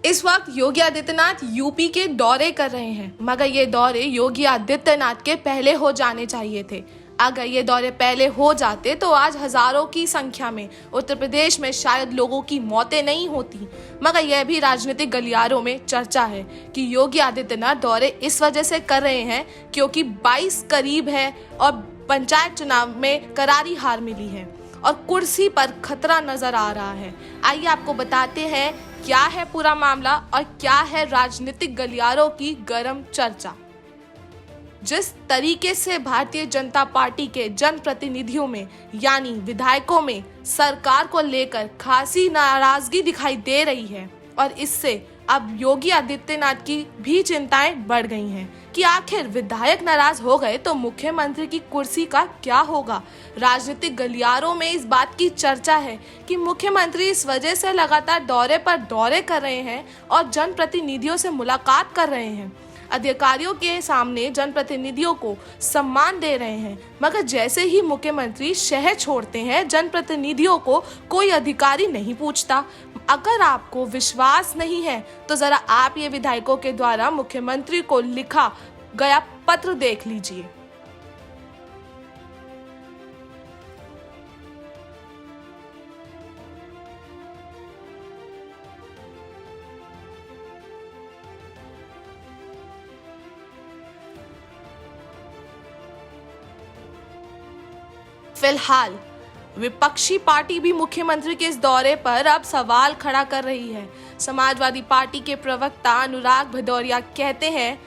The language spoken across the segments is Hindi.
इस वक्त योगी आदित्यनाथ यूपी के दौरे कर रहे हैं, मगर ये दौरे योगी आदित्यनाथ के पहले हो जाने चाहिए थे। अगर ये दौरे पहले हो जाते तो आज हजारों की संख्या में उत्तर प्रदेश में शायद लोगों की मौतें नहीं होती। मगर यह भी राजनीतिक गलियारों में चर्चा है कि योगी आदित्यनाथ दौरे इस वजह से कर रहे हैं क्योंकि 22 करीब है और पंचायत चुनाव में करारी हार मिली है और कुर्सी पर खतरा नजर आ रहा है। आइए आपको बताते हैं क्या है पूरा मामला और क्या है राजनीतिक गलियारों की गर्म चर्चा। जिस तरीके से भारतीय जनता पार्टी के जनप्रतिनिधियों में यानी विधायकों में सरकार को लेकर खासी नाराजगी दिखाई दे रही है और इससे अब योगी आदित्यनाथ की भी चिंताएं बढ़ गई हैं कि आखिर विधायक नाराज हो गए तो मुख्यमंत्री की कुर्सी का क्या होगा। राजनीतिक गलियारों में इस बात की चर्चा है कि मुख्यमंत्री इस वजह से लगातार दौरे पर दौरे कर रहे हैं और जनप्रतिनिधियों से मुलाकात कर रहे हैं, अधिकारियों के सामने जनप्रतिनिधियों को सम्मान दे रहे हैं। मगर जैसे ही मुख्यमंत्री शहर छोड़ते हैं जनप्रतिनिधियों को कोई अधिकारी नहीं पूछता। अगर आपको विश्वास नहीं है तो जरा आप ये विधायकों के द्वारा मुख्यमंत्री को लिखा गया पत्र देख लीजिए। फिलहाल विपक्षी पार्टी भी मुख्यमंत्री के इस दौरे पर अब सवाल खड़ा कर रही है। समाजवादी पार्टी के प्रवक्ता अनुराग भदौरिया कहते हैं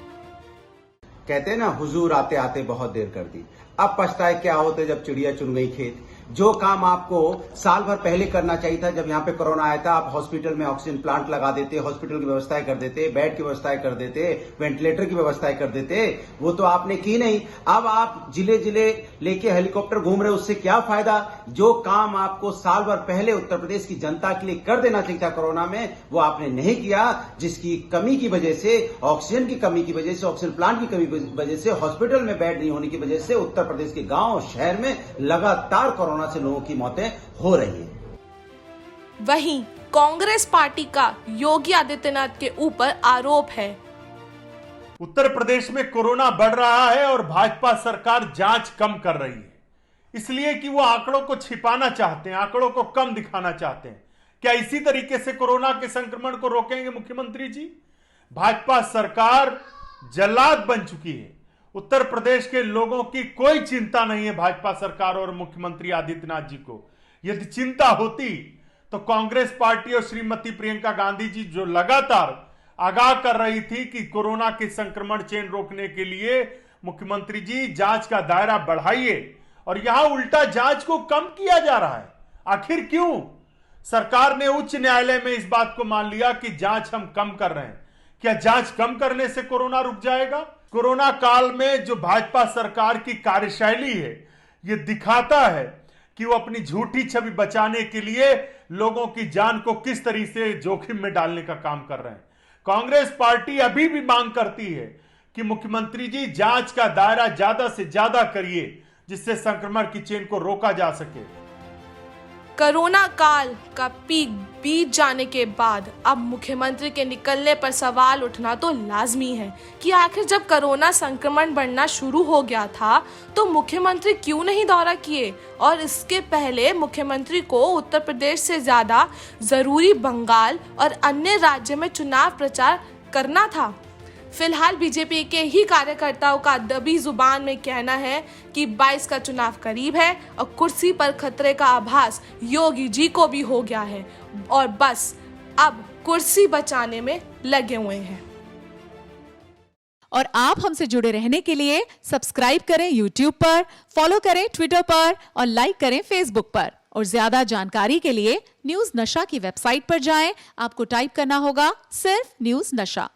ना, हुजूर आते आते बहुत देर कर दी, अब पछताए क्या होते जब चिड़िया चुन गई खेत। जो काम आपको साल भर पहले करना चाहिए था, जब यहाँ पे कोरोना आया था, आप हॉस्पिटल में ऑक्सीजन प्लांट लगा देते, हॉस्पिटल की व्यवस्थाएं कर देते, बेड की व्यवस्थाएं कर देते, वेंटिलेटर की व्यवस्थाएं कर देते, वो तो आपने की नहीं। अब आप जिले जिले लेके हेलीकॉप्टर घूम रहे, उससे क्या फायदा। जो काम आपको साल भर पहले उत्तर प्रदेश की जनता के लिए कर देना चाहिए था कोरोना में, वो आपने नहीं किया, जिसकी कमी की वजह से, ऑक्सीजन की कमी की वजह से, ऑक्सीजन प्लांट की कमी की वजह से, हॉस्पिटल में बेड नहीं होने की वजह से उत्तर प्रदेश के गांव और शहर में लगातार कोरोना से लोगों की मौतें हो रही हैं। वहीं कांग्रेस पार्टी का योगी आदित्यनाथ के ऊपर आरोप है। उत्तर प्रदेश में कोरोना बढ़ रहा है और भाजपा सरकार जांच कम कर रही है, इसलिए कि वो आंकड़ों को छिपाना चाहते हैं, आंकड़ों को कम दिखाना चाहते हैं। क्या इसी तरीके से कोरोना के संक्रमण को रोकेंगे मुख्यमंत्री जी? भाजपा सरकार जल्लाद बन चुकी है। उत्तर प्रदेश के लोगों की कोई चिंता नहीं है भाजपा सरकार और मुख्यमंत्री आदित्यनाथ जी को। यदि चिंता होती तो कांग्रेस पार्टी और श्रीमती प्रियंका गांधी जी जो लगातार आगाह कर रही थी कि कोरोना के संक्रमण चेन रोकने के लिए मुख्यमंत्री जी जांच का दायरा बढ़ाइए, और यहां उल्टा जांच को कम किया जा रहा है। आखिर क्यों? सरकार ने उच्च न्यायालय में इस बात को मान लिया कि जांच हम कम कर रहे हैं। क्या जांच कम करने से कोरोना रुक जाएगा? कोरोना काल में जो भाजपा सरकार की कार्यशैली है, यह दिखाता है कि वो अपनी झूठी छवि बचाने के लिए लोगों की जान को किस तरीके से जोखिम में डालने का काम कर रहे हैं। कांग्रेस पार्टी अभी भी मांग करती है कि मुख्यमंत्री जी जांच का दायरा ज्यादा से ज्यादा करिए, जिससे संक्रमण की चेन को रोका जा सके। कोरोना काल का पीक बीत जाने के बाद अब मुख्यमंत्री के निकलने पर सवाल उठना तो लाजमी है कि आखिर जब कोरोना संक्रमण बढ़ना शुरू हो गया था तो मुख्यमंत्री क्यों नहीं दौरा किए, और इसके पहले मुख्यमंत्री को उत्तर प्रदेश से ज्यादा जरूरी बंगाल और अन्य राज्य में चुनाव प्रचार करना था। फिलहाल बीजेपी के ही कार्यकर्ताओं का दबी जुबान में कहना है कि 22 का चुनाव करीब है और कुर्सी पर खतरे का आभास योगी जी को भी हो गया है और बस अब कुर्सी बचाने में लगे हुए हैं। और आप हमसे जुड़े रहने के लिए सब्सक्राइब करें YouTube पर, फॉलो करें Twitter पर और लाइक करें Facebook पर। और ज्यादा जानकारी के लिए न्यूज नशा की वेबसाइट पर जाएं। आपको टाइप करना होगा सिर्फ न्यूज नशा।